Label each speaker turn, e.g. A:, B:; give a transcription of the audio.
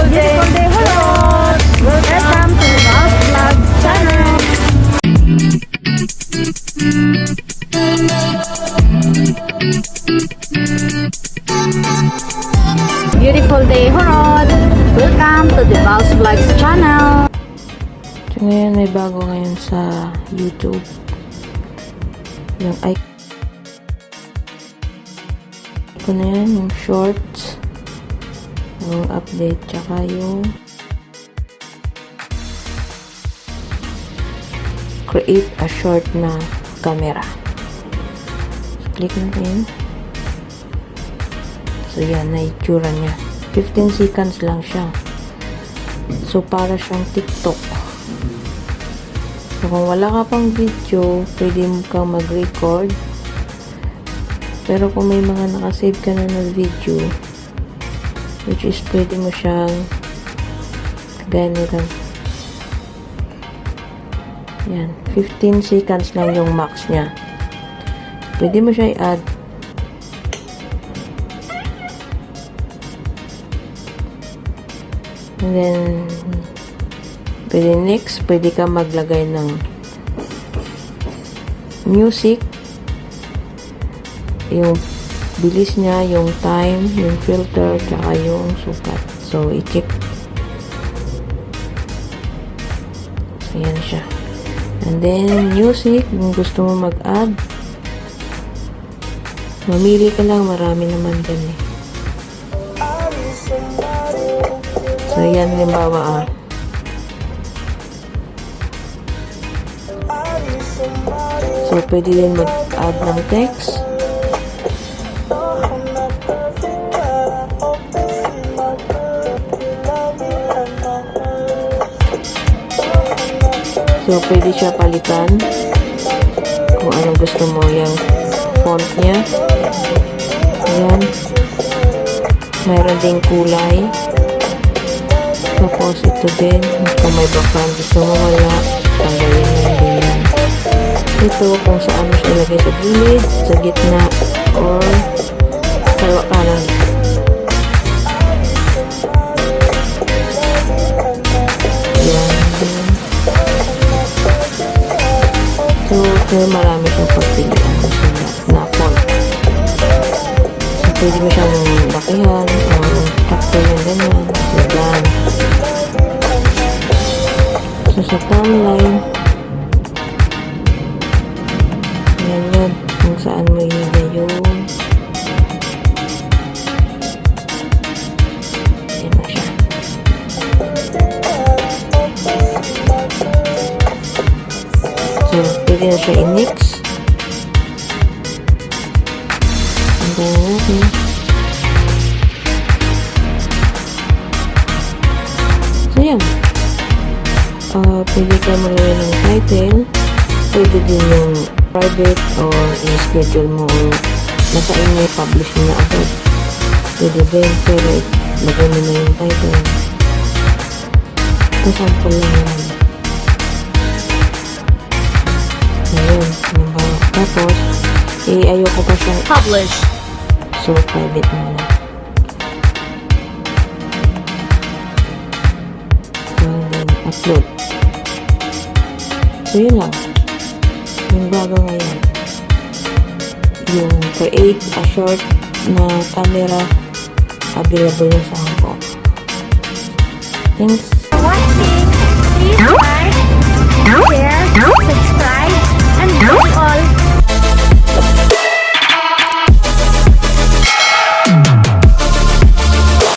A: Beautiful day. Hello. Welcome to Balz Vlogs channel. Beautiful day, Horod. Welcome to the Balz Vlogs channel.
B: So, ngayon may bago ngayon sa YouTube. Yung icon na yan, yung shorts, yung update, tsaka yung create a short na camera. So, click natin. So, yan na itsura niya. 15 seconds lang siya. So, para siyang TikTok. So, kung wala ka pang video, pwede mo kang mag-record. Pero kung may mga nakasave ka na ng video, which is pwede mo siyang ganito. Yan. 15 seconds lang yung max niya. Pwede mo siya i-add. And then, pwede next, pwede ka maglagay ng music, yung bilis niya, yung time, yung filter, tsaka yung sukat. So, i-check. So, yan siya. And then, music, kung gusto mo mag-add, mamili ka lang, marami naman dyan eh. So, yan, halimbawa So, pwede din mag-add ng text. So, pwede siya palitan kung anong gusto mo yung font niya. Ayan. Mayroon ding kulay. Tapos, ito din. Kung may background gusto mo wala, tanggalin mo din yan. Ito, kung saan mo siya ilagay sa gilid, sa gitna, or sa kanan. Yan. So, marami siyang pagpilian na font. So, pwede mo siyang lakihan, o takto yung ganyan. So, yan. So, sa timeline, yan, kung saan mo ilagay yung yan na siya. So, pwede na siya i-mix. Hanggang natin. So, yan. Pwede ka malagay ng title. Pwede din yung private or i-schedule mo or nasa inyo i-publish mo na agad. Pwede din, pero lagay mo na yung title. Ito sample lang yan. Ayun. Tapos, ayoko pa siyang publish. So, private mo na. So, then, upload. So, yun lang. Yung bago ngayon. Yung create a short na camera available na sa Hong Kong. Thanks
A: For watching. Please like, share,